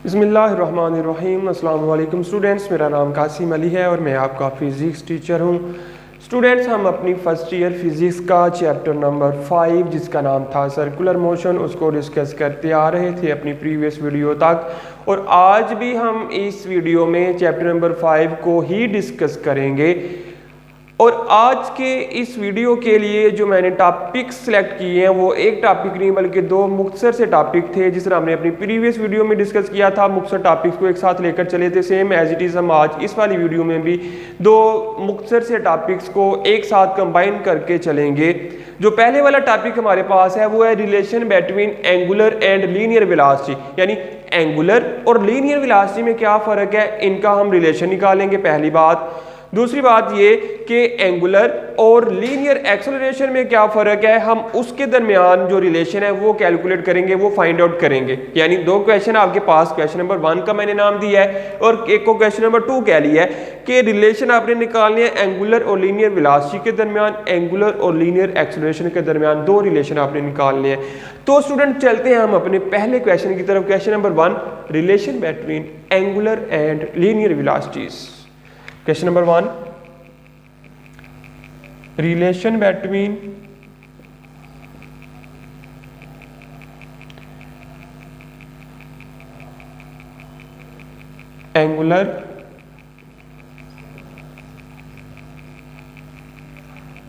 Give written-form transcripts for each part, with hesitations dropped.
बिस्मिल्लाहिर्रहमानिर्रहीम। अस्सलाम वालेकुम स्टूडेंट्स, मेरा नाम कासिम अली है और मैं आपका फ़िज़िक्स टीचर हूँ। स्टूडेंट्स, हम अपनी फ़र्स्ट ईयर फ़िज़िक्स का चैप्टर नंबर 5 जिसका नाम था सर्कुलर मोशन, उसको डिस्कस करते आ रहे थे अपनी प्रीवियस वीडियो तक, और आज भी हम इस वीडियो में चैप्टर नंबर 5 को ही डिस्कस करेंगे। और आज के इस वीडियो के लिए जो मैंने टॉपिक सेलेक्ट किए हैं वो एक टॉपिक नहीं बल्कि दो मुख्तसर से टॉपिक थे, जिस तरह हमने अपनी प्रीवियस वीडियो में डिस्कस किया था। मुख्तसर टॉपिक्स को एक साथ लेकर चले थे, सेम एज इट इज़ हम आज इस वाली वीडियो में भी दो मुख्तसर से टॉपिक्स को एक साथ कंबाइन करके चलेंगे। जो पहले वाला टॉपिक हमारे पास है वो है relation between angular and linear velocity, यानी एंगुलर और लीनियर वेलोसिटी में क्या फ़र्क है, इनका हम रिलेशन निकालेंगे, पहली बात। दूसरी बात ये कि एंगुलर और लीनियर एक्सेलरेशन में क्या फ़र्क है, हम उसके दरमियान जो रिलेशन है वो कैलकुलेट करेंगे, वो फाइंड आउट करेंगे। यानी दो क्वेश्चन आपके पास, क्वेश्चन नंबर 1 का मैंने नाम दिया है और एक को क्वेश्चन नंबर 2 कह लिया है कि रिलेशन आपने निकालने हैं एंगुलर और लीनियर वेलोसिटी के दरमियान, एंगुलर और लीनियर एक्सेलरेशन के दरमियान दो रिलेशन आपने निकालने हैं। तो स्टूडेंट चलते हैं हम अपने पहले क्वेश्चन की तरफ। Question number 1, relation between angular and linear velocities. Question number 1, relation between angular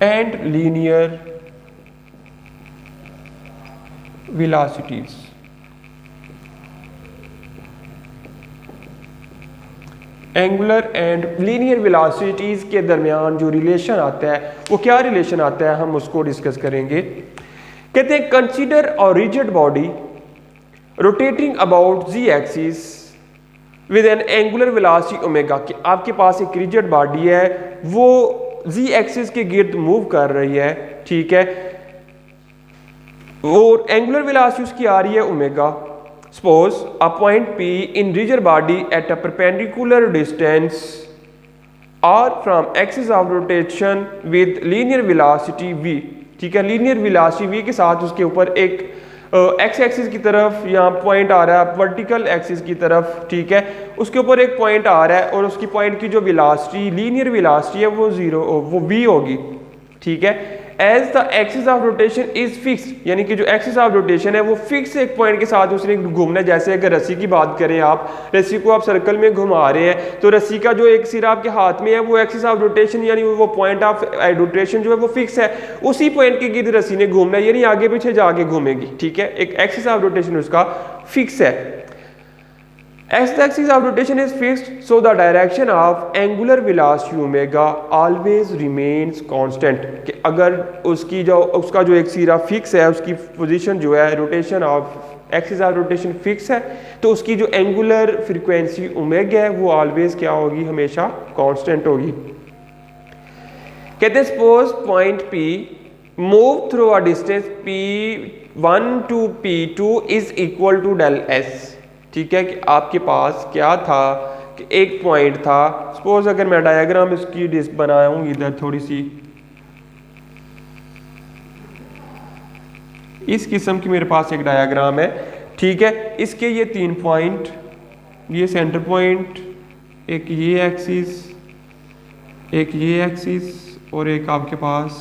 and linear velocities। Angular and linear velocities के दरमियान जो रिलेशन आता है वो क्या रिलेशन आता है, हम उसको डिस्कस करेंगे। कहते हैं consider a rigid body rotating about G axis with an angular velocity omega, कि आपके पास एक रिजिड बॉडी है वो जी एक्सिस के गिर्द मूव कर रही है, ठीक है, और एंगुलर वेलोसिटी उसकी आ रही है omega. Suppose a point P in rigid body at a perpendicular distance r from axis of rotation with linear velocity v, ठीक है, लीनियर वेलोसिटी v के साथ उसके ऊपर एक एक्स एक्सिस की तरफ यहाँ पॉइंट आ रहा है, वर्टिकल एक्सिस की तरफ, ठीक है, उसके ऊपर एक पॉइंट आ रहा है और उसकी पॉइंट की जो वेलोसिटी लीनियर वेलोसिटी है वो v होगी, ठीक है। As the axis of rotation is fix, यानी कि जो एक्सिस ऑफ रोटेशन है वो फिक्स एक पॉइंट के साथ उसने घूमना है। जैसे अगर रस्सी की बात करें, आप रस्सी को आप सर्कल में घुमा रहे हैं तो रस्सी का जो एक सिरा आपके हाथ में है वो एक्सिस ऑफ रोटेशन यानी वो पॉइंट ऑफ रोटेशन जो है वो फिक्स है, उसी पॉइंट के गिर्द रस्सी ने घूमना है, यानी आगे पीछे जाके घूमेगी, ठीक है, एक एक्सिस ऑफ रोटेशन उसका फिक्स है। As the axis of rotation is fixed, so the direction of angular velocity omega always remains constant। कि अगर उसका जो एक सिरा फिक्स है, उसकी पोजीशन जो है rotation of axis of rotation fix है, तो उसकी जो एंगुलर फ्रीक्वेंसी ओमेगा है वो ऑलवेज क्या होगी, हमेशा कांस्टेंट होगी। कहते हैं suppose point P move through a distance P1 to P2 is equal to del S, ठीक है, कि आपके पास क्या था कि एक पॉइंट था। सपोज अगर मैं डायग्राम इसकी डिस्क बनाया हूं इधर थोड़ी सी इस किस्म की मेरे पास एक डायग्राम है, ठीक है, इसके ये 3 पॉइंट, ये सेंटर पॉइंट, एक ये एक्सिस, एक ये एक्सिस और एक आपके पास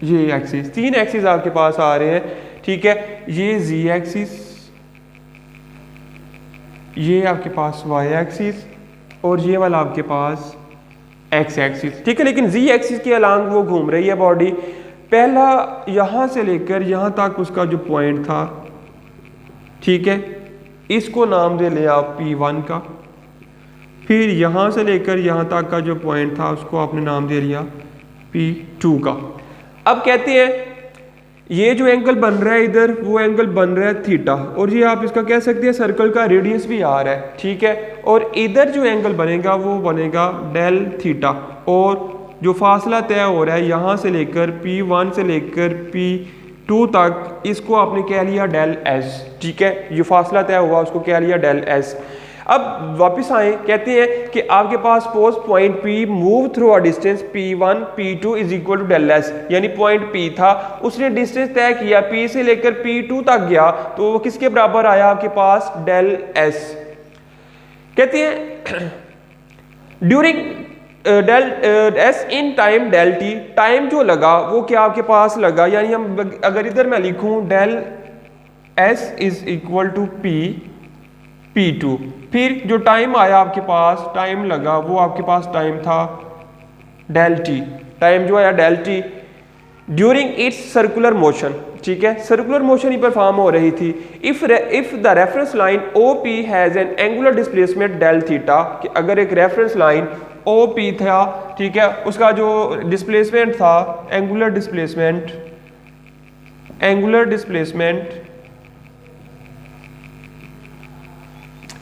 ये एक्सिस, 3 एक्सिस आपके पास आ रहे हैं, ठीक है, ये जी एक्सिस, ये आपके पास वाई एक्सिस और ये वाला आपके पास एक्स एक्सिस, ठीक है। लेकिन जी एक्सिस के अलांग वो घूम रही है बॉडी। पहला यहाँ से लेकर यहाँ तक उसका जो पॉइंट था, ठीक है, इसको नाम दे लें आप P1 का, फिर यहाँ से लेकर यहाँ तक का जो पॉइंट था उसको आपने नाम दे लिया P2 का। अब कहते हैं ये जो एंगल बन रहा है इधर, वो एंगल बन रहा है थीटा, और ये आप इसका कह सकते हैं सर्कल का रेडियस भी आ रहा है, ठीक है, और इधर जो एंगल बनेगा वो बनेगा डेल थीटा, और जो फासला तय हो रहा है यहाँ से लेकर P1 से लेकर P2 तक, इसको आपने कह लिया डेल S, ठीक है, जो फासला तय हुआ उसको कह लिया डेल S। अब वापस आए, कहते हैं कि आपके पास suppose point P move through a distance P1 P2 is equal to del S, यानी पॉइंट P था, उसने डिस्टेंस तय किया P से लेकर P2 तक गया, तो वो किसके बराबर आया आपके पास, डेल S, कहते हैं during del S in time del T, time जो लगा वो क्या आपके पास लगा, यानी हम अगर इधर मैं लिखूं del S is equal to P2, फिर जो टाइम आया आपके पास, टाइम लगा वो आपके पास टाइम था डेल टी, टाइम जो आया del T during its circular motion, ठीक है, सर्कुलर मोशन ही परफॉर्म हो रही थी। If the reference line OP has an angular displacement del theta, कि अगर एक रेफरेंस लाइन OP था, ठीक है, उसका जो डिस्प्लेसमेंट था एंगुलर डिस्प्लेसमेंट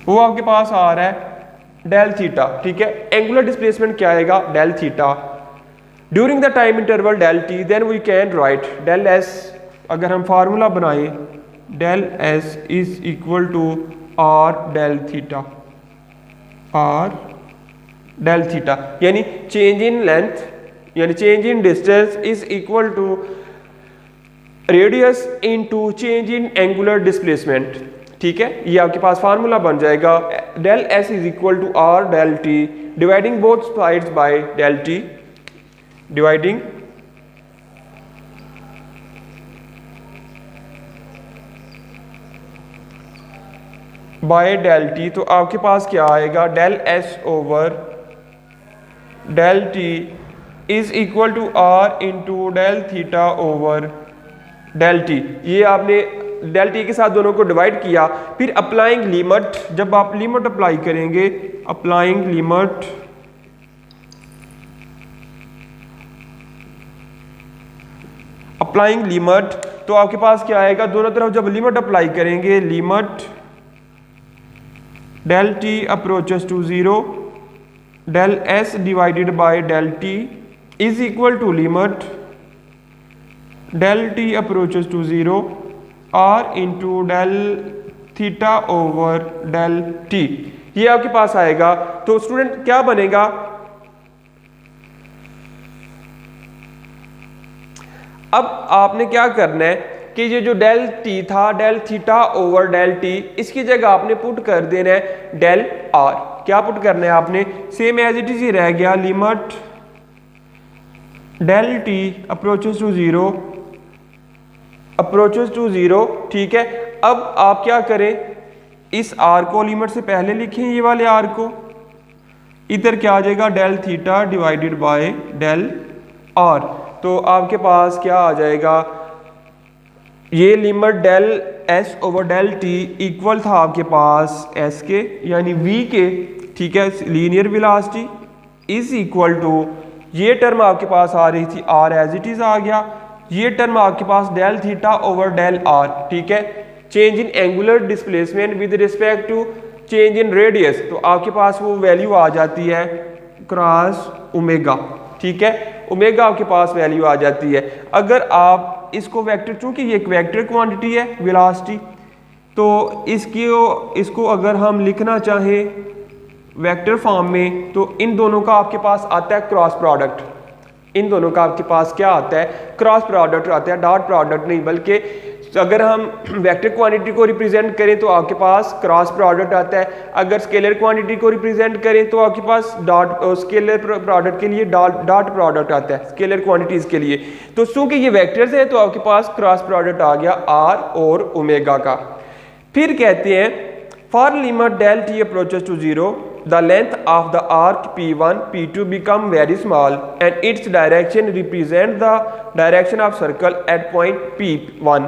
वो आपके पास आ रहा है डेल थीटा, ठीक है, एंगुलर डिस्प्लेसमेंट क्या आएगा del theta during the time interval del T, then we can write del S, अगर हम फार्मूला बनाएं del S is equal to R del theta, यानी चेंज इन लेंथ यानी change in distance is equal to radius into change in angular displacement, ठीक है, ये आपके पास फार्मूला बन जाएगा del S is equal to R del T dividing both sides by del T, dividing by del T, तो आपके पास क्या आएगा del S over del T is equal to R into del theta over del T, ये आपने del T के साथ दोनों को डिवाइड किया, फिर अप्लाइंग लिमिट, जब आप लिमिट अप्लाई करेंगे, अप्लाइंग लिमिट तो आपके पास क्या आएगा, दोनों तरफ जब लिमिट अप्लाई करेंगे, limit del T approaches to 0 del S divided by del T is equal to limit del T approaches to 0 R into del theta over del T, ये आपके पास आएगा। तो स्टूडेंट क्या बनेगा, अब आपने क्या करना है कि ये जो डेल टी था del theta over del T, इसकी जगह आपने पुट कर देना है डेल आर, क्या पुट करना है आपने, सेम एज इट इज ही रह गया, limit del T approaches to 0, ठीक है। अब आप क्या करें, इस आर को लिमिट से पहले लिखें, ये वाले आर को, इधर क्या आ जाएगा del theta divided by del R, तो आपके पास क्या आ जाएगा, ये limit del S over del T equal था आपके पास एस के यानी वी के, ठीक है, linear velocity is equal to, ये टर्म आपके पास आ रही थी आर एज इट इज आ गया, ये टर्म आपके पास del theta over del r, ठीक है, change in angular displacement with respect to change in radius, तो आपके पास वो वैल्यू आ जाती है क्रॉस ओमेगा, ठीक है, ओमेगा आपके पास वैल्यू आ जाती है। अगर आप इसको वेक्टर, चूंकि ये एक वेक्टर क्वांटिटी है वेलोसिटी, तो इसको अगर हम लिखना चाहें वेक्टर फॉर्म में, तो इन दोनों का आपके पास आता है क्रॉस प्रोडक्ट, इन दोनों का आपके पास क्या आता है क्रॉस प्रोडक्ट आता है, डॉट प्रोडक्ट नहीं, बल्कि अगर हम वेक्टर क्वांटिटी को रिप्रेजेंट करें तो आपके पास क्रॉस प्रोडक्ट आता है, अगर स्केलर क्वांटिटी को रिप्रेजेंट करें तो आपके पास डॉट, स्केलर प्रोडक्ट के लिए डॉट प्रोडक्ट आता है स्केलर क्वांटिटीज के लिए। तो चूंकि ये वेक्टर्स है तो आपके पास क्रॉस प्रोडक्ट आ गया आर और ओमेगा का। फिर कहते हैं for limit del T approaches to 0 the length of the arc P1 P2 become very small and its direction represent the direction of circle at point P1,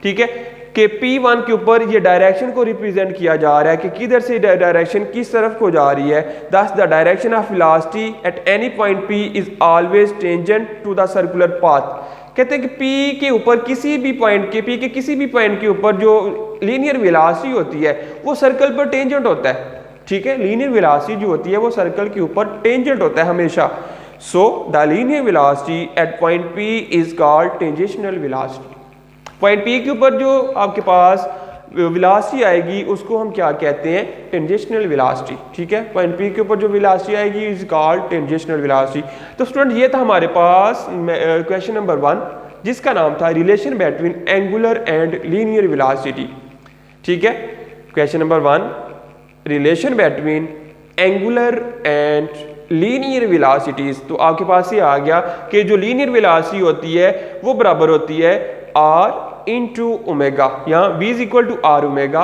ठीक है, कि P1 के ऊपर ये डायरेक्शन को रिप्रेजेंट किया जा रहा है कि किधर से डायरेक्शन किस तरफ को जा रही है। Thus the direction of velocity at any point P is always tangent to the circular path, कहते हैं कि P के ऊपर किसी भी पॉइंट के, P के किसी भी पॉइंट के ऊपर जो लीनियर वेलोसिटी होती है वो सर्कल पर टेंजेंट होता है, ठीक है, लीनियर वेलोसिटी जो होती है वो सर्कल के ऊपर टेंजेंट होता है हमेशा। So the linear velocity at point P is called tangential velocity, point P के ऊपर जो आपके पास वेलोसिटी आएगी उसको हम क्या कहते हैं टेंजेंशनल वेलोसिटी, ठीक है, पॉइंट P के ऊपर जो वेलोसिटी आएगी इज कॉल्ड टेंजेंशनल वेलोसिटी। तो स्टूडेंट ये था हमारे पास क्वेश्चन नंबर 1 जिसका नाम था relation between angular and linear velocity, ठीक है, question number 1 relation between angular and linear velocities. तो आपके पास ये आ गया कि जो लीनियर वेलोसिटी होती है वो बराबर होती है r इंटू ओमेगा, यहाँ v is equal to r omega,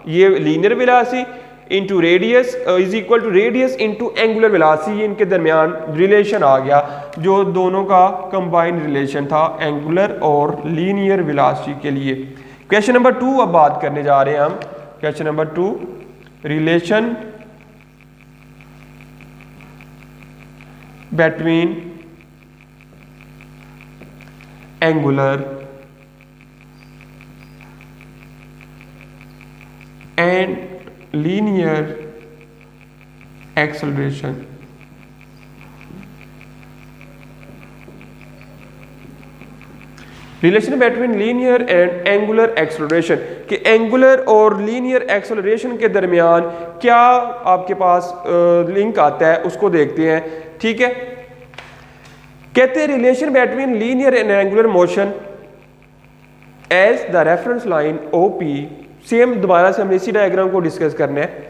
ये linear velocity into radius is equal to radius into angular velocity. इनके दरमियान रिलेशन आ गया जो दोनों का कंबाइंड रिलेशन था एंगुलर और लीनियर वेलोसिटी के लिए। क्वेश्चन नंबर 2 अब बात करने जा रहे हैं हम। Question number 2, relation between angular and linear acceleration। Relation between linear and angular acceleration कि एंगुलर और लीनियर एक्सेलरेशन के दरमियान क्या आपके पास लिंक आता है उसको देखते हैं। ठीक है, कहते हैं relation between linear and angular motion as the reference line OP। Same दोबारा से हमने इसी डायग्राम को डिस्कस करना है।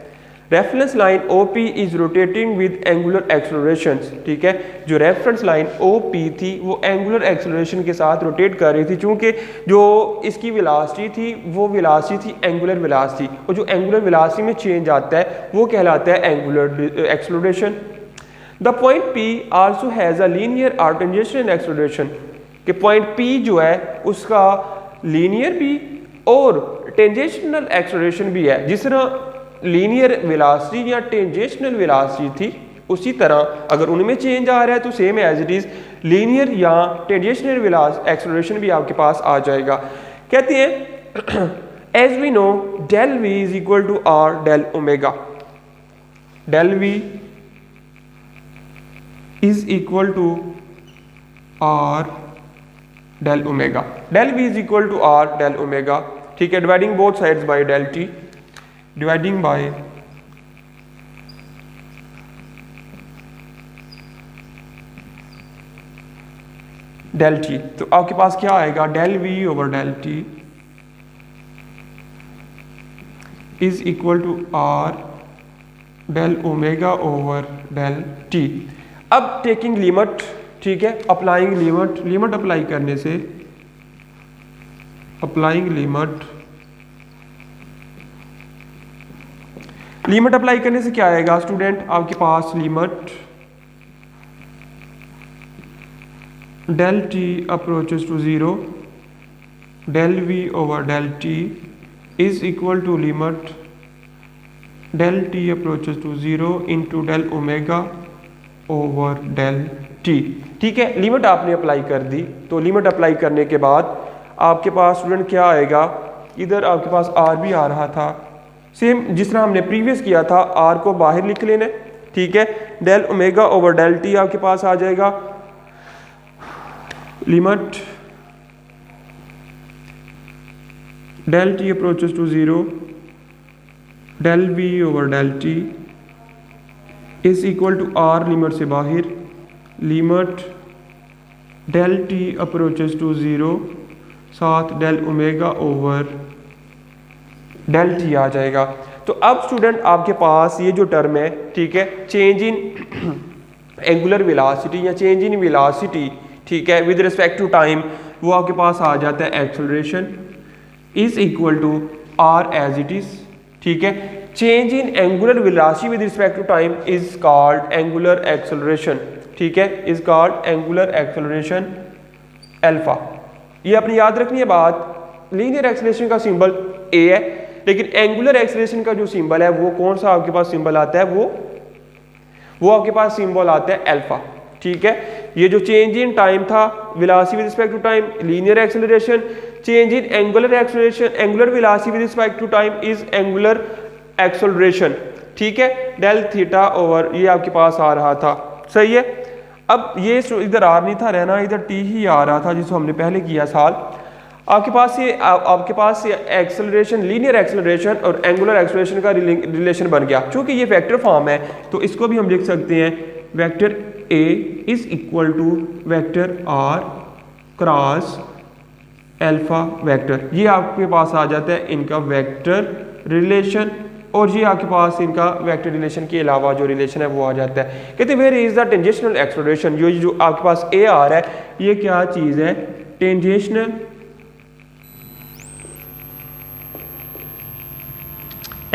Reference line OP is rotating with angular accelerations. ठीक है, जो रेफरेंस लाइन OP थी वो एंगुलर एक्सेलरेशन के साथ रोटेट कर रही थी, चूंकि जो इसकी वेलोसिटी थी वो वेलोसिटी थी एंगुलर वेलोसिटी, और जो एंगुलर वेलोसिटी में चेंज आता है वो कहलाता है angular acceleration. The point P also has a linear और टेंजेंशियल एक्सेलरेशन कि पॉइंट P जो है उसका लीनियर भी और टेंजेंशियल एक्सेलरेशन भी है। जिस तरह लीनियर वेलोसिटी या टेंजेंशियल वेलोसिटी थी उसी तरह अगर उनमें चेंज आ रहा है तो same as it is linear या टेंजेंशियल एक्सेलरेशन भी आपके पास आ जाएगा। कहते हैं as we know del V is equal to R del omega. Del V is equal to r del omega। del v is equal to r del omega। ठीक है, dividing both sides bye del t, dividing by del t। तो आपके पास क्या आएगा, del v over del t is equal to r del omega over del t। अब taking limit, ठीक है, अप्लाइंग लिमिट, लिमिट अप्लाई करने से अप्लाइंग लिमिट अप्लाई करने से क्या आएगा स्टूडेंट, आपके पास limit del T approaches to 0 del v over del T is equal to limit del T approaches to 0 into del omega over del t. ठीक है, लिमिट आपने अप्लाई कर दी, तो लिमिट अप्लाई करने के बाद आपके पास स्टूडेंट क्या आएगा, इधर आपके पास आर भी आ रहा था, सेम जिस तरह हमने प्रीवियस किया था, आर को बाहर लिख लेना। ठीक है, del omega over del t आपके पास आ जाएगा limit del T approaches to 0 del v over del T is equal to r, limit से बाहर limit del T approaches to 0 साथ del omega over del t आ जाएगा। तो अब स्टूडेंट आपके पास ये जो टर्म है, ठीक है, चेंज इन एंगुलर वेलोसिटी या चेंज इन वेलोसिटी, ठीक है, विद रिस्पेक्ट टू टाइम, वो आपके पास आ जाता है acceleration is equal to R as it is. ठीक है, change in angular velocity with respect to time is called angular acceleration. ठीक है, is called angular acceleration alpha. ये अपनी याद रखनी है बात, लीनियर एक्सेलरेशन का सिंबल ए है, लेकिन एंगुलर एक्सेलरेशन का जो सिंबल है वो कौन सा आपके पास सिंबल आता है, वो आपके पास सिंबल आता है अल्फा। ठीक है, ये जो चेंज इन टाइम था velocity with respect to time linear acceleration, change in angular acceleration angular velocity with respect to time is angular acceleration. ठीक है, डेल थीटा ओवर ये आपके पास आ रहा था, सही है। अब ये इधर आर नहीं था रहना, इधर टी ही आ रहा था जिसको हमने पहले किया साल। आपके पास ये एक्सेलरेशन, लीनियर एक्सेलरेशन और एंगुलर एक्सेलरेशन का रिलेशन बन गया। चूंकि ये वेक्टर फॉर्म है तो इसको भी हम लिख सकते हैं vector A is equal to vector R cross alpha vector. ये आपके पास आ जाता है इनका वेक्टर रिलेशन। और ये आपके पास इनका वेक्टर रिलेशन के अलावा जो रिलेशन है वो आ जाता है। कहते हैं where is the tangential acceleration, जो आपके पास ए आ रहा है ये क्या चीज़ है, टेंजेंशियल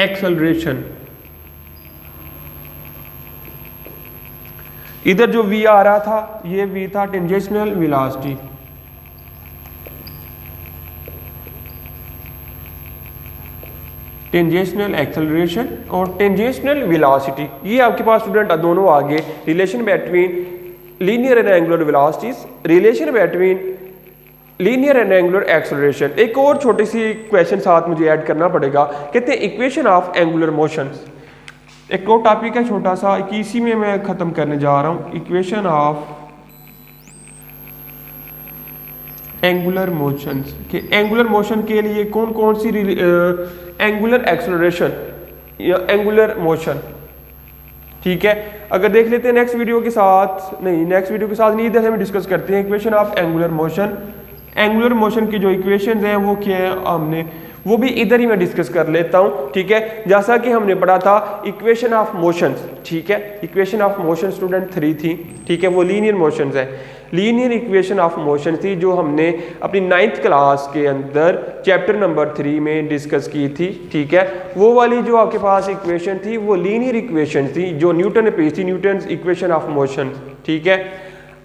एक्सेलरेशन। इधर जो v आ रहा था ये v था टेंजेंशियल वेलोसिटी, टेंजेंशियल एक्सेलरेशन और टेंजेंशियल वेलोसिटी, ये आपके पास स्टूडेंट दोनों आगे relation between linear and angular velocities, relation between linear and angular acceleration. एक और छोटी सी क्वेश्चन साथ मुझे ऐड करना पड़ेगा, कहते हैं इक्वेशन ऑफ एंगुलर मोशंस। एक और टॉपिक है छोटा सा, इसी में मैं खत्म करने जा रहा हूं, इक्वेशन ऑफ एंगुलर मोशंस के एंगुलर मोशन के लिए कौन कौन सी एंगुलर एक्सेलरेशन या एंगुलर मोशन, ठीक है। अगर देख लेते हैं नेक्स्ट वीडियो के साथ, नहीं इधर हम डिस्कस करते हैं equation of angular motion. Angular motion की जो इक्वेशंस हैं वो क्या है, हमने वो भी इधर ही मैं डिस्कस कर लेता हूं, ठीक है। जैसा कि हमने पढ़ा था इक्वेशन ऑफ मोशंस, ठीक है, इक्वेशन ऑफ मोशन स्टूडेंट 3 थी, ठीक है, वो लीनियर मोशंस है, लीनियर इक्वेशन ऑफ मोशन थी जो हमने अपनी 9th क्लास के अंदर चैप्टर नंबर 3 में डिस्कस की थी, ठीक है। वो वाली जो आपके पास इक्वेशन थी वो लीनियर इक्वेशन थी जो न्यूटन ने पेश थी, न्यूटन इक्वेशन ऑफ मोशन, ठीक है।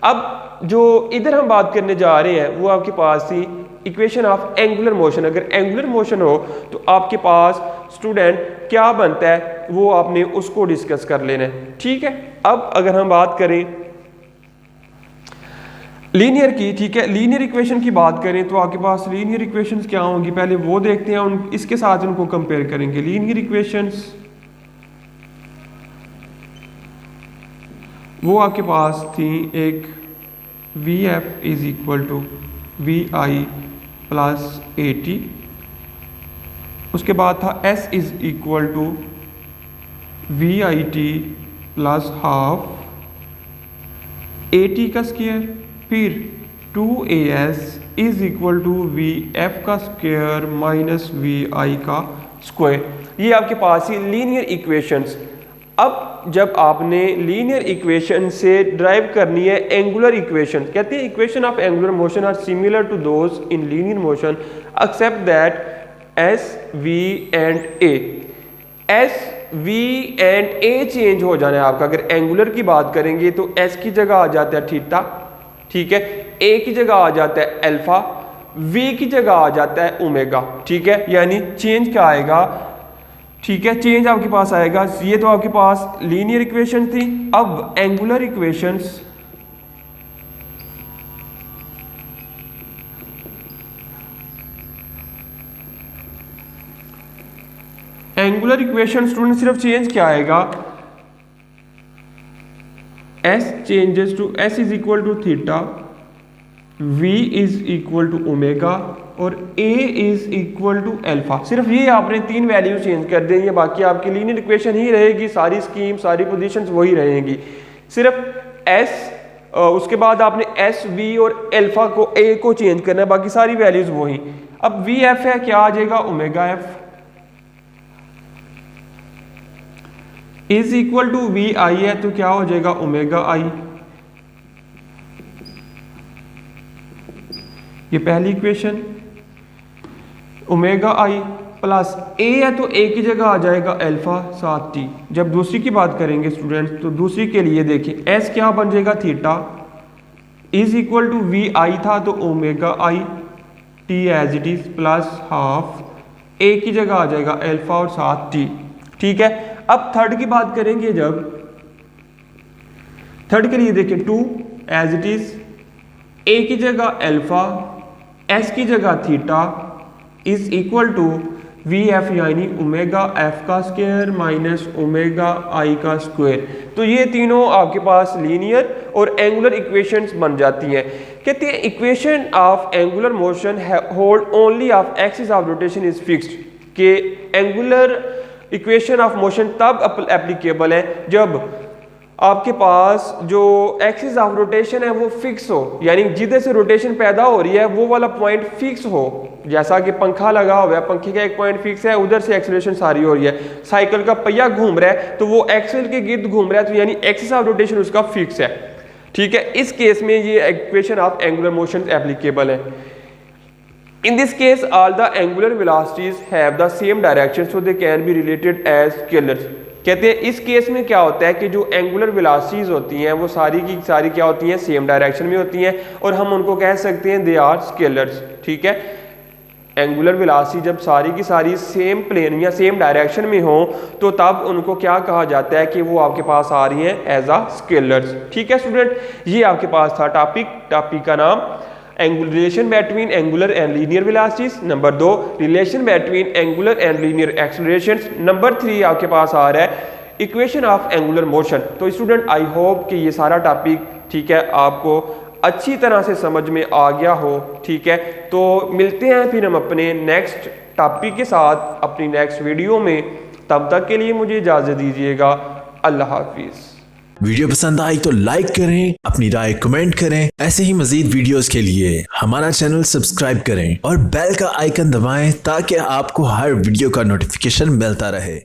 अब जो इधर हम बात करने जा रहे हैं वो आपके पास थी इक्वेशन ऑफ एंगुलर मोशन। अगर एंगुलर मोशन हो तो आपके पास स्टूडेंट क्या बनता है वो आपने उसको डिस्कस कर लेना है, ठीक है। अब अगर हम बात करें लीनियर की, ठीक है, लीनियर इक्वेशन की बात करें तो आपके पास लीनियर इक्वेशंस क्या होंगी पहले वो देखते हैं, इसके साथ उनको कंपेयर करेंगे। लीनियर इक्वेशंस वो आपके पास थी एक VF is equal to VI plus AT, उसके बाद था S is equal to VIT plus half AT का स्क्वायर, फिर 2AS is equal to VF का स्क्वायर माइनस VI का स्क्वायर। ये आपके पास ही लीनियर इक्वेशंस। अब जब आपने लीनियर इक्वेशन से ड्राइव करनी है एंगुलर इक्वेशन, कहते हैं equation of angular motion are similar to those in linear motion except that S, V and A, S, V and A change हो जाना है आपका। अगर एंगुलर की बात करेंगे तो S की जगह आ जाता है थीटा, ठीक है, A की जगह आ जाता है अल्फा, V की जगह आ जाता है ओमेगा, ठीक है। यानी चेंज क्या आएगा, ठीक है, चेंज आपके पास आएगा। ये तो आपके पास लीनियर इक्वेशन थी। अब angular equations, angular equation student सिर्फ चेंज क्या आएगा, S changes to S is equal to theta, V is equal to omega और A is equal to alpha. सिर्फ ये आपने 3 वैल्यू चेंज कर देंगे, ये बाकी आपकी लीनियर इक्वेशन ही रहेगी, सारी स्कीम सारी पोजीशंस वही रहेंगी। सिर्फ S, उसके बाद आपने S, V और अल्फा को A को चेंज करना है, बाकी सारी वैल्यूज वही। अब VF है, क्या आ जाएगा, omega F is equal to VI है तो क्या हो जाएगा, ओमेगा I। ये पहली equation, omega I plus A है तो A की जगह आ जाएगा अल्फा साथ T। जब दूसरी की बात करेंगे स्टूडेंट्स तो दूसरी के लिए देखिए S क्या बन जाएगा, theta is equal to VI था तो omega I T as it is plus half A की जगह आ जाएगा अल्फा और साथ T, ठीक है। अब थर्ड की बात करेंगे, जब थर्ड के लिए देखिए 2 एज इट इज, A की जगह अल्फा, S की जगह theta is equal to VF यानी ओमेगा F का स्क्वायर माइनस ओमेगा I का स्क्वायर। तो ये तीनों आपके पास लीनियर और एंगुलर इक्वेशंस बन जाती हैं। कहते हैं equation of angular motion hold only of axis of rotation is fixed, के एंगुलर इक्वेशन ऑफ मोशन तब एप्लीकेबल है जब आपके पास जो एक्सिस ऑफ रोटेशन है वो फिक्स हो, यानी जिधर से रोटेशन पैदा हो रही है वो वाला पॉइंट फिक्स हो। जैसा कि पंखा लगा हुआ है, पंखे का एक पॉइंट फिक्स है, उधर से एक्सीलरेशन सारी हो रही है। साइकिल का पहिया घूम रहा है तो वो एक्सेल के गिर्द घूम रहा है, तो यानी एक्सिस ऑफ रोटेशन उसका फिक्स है। ठीक है, इस केस में ये equation of angular motion applicable है। In this case, all the angular velocities have the same direction, so they can be related as scalars। कहते हैं इस केस में क्या होता है कि जो एंगुलर वेलोसिटीज होती हैं वो सारी की सारी क्या होती हैं, सेम डायरेक्शन में होती हैं, और हम उनको कह सकते हैं दे आर स्केलर्स। ठीक है, एंगुलर वेलोसिटी जब सारी की सारी सेम प्लेन या सेम डायरेक्शन में हो तो तब उनको क्या कहा जाता है कि वो आपके पास आ रही हैं एज आ स्केलर्स। ठीक है स्टूडेंट, ये आपके पास था टॉपिक का नाम relation between angular and linear velocities. Number 2, relation between angular and linear accelerations. Number 3 आपके पास आ रहा है इक्वेशन ऑफ एंगुलर मोशन। तो स्टूडेंट आई होप कि ये सारा टॉपिक ठीक है आपको अच्छी तरह से समझ में आ गया हो। ठीक है, तो मिलते हैं फिर हम अपने नेक्स्ट टॉपिक के साथ अपनी नेक्स्ट वीडियो में। तब तक के लिए मुझे इजाजत दीजिएगा। अल्लाह हाफिज। वीडियो पसंद आई तो लाइक करें, अपनी राय कमेंट करें। ऐसे ही मजीद वीडियोस के लिए हमारा चैनल सब्सक्राइब करें और बेल का आइकन दबाएं ताकि आपको हर वीडियो का नोटिफिकेशन मिलता रहे।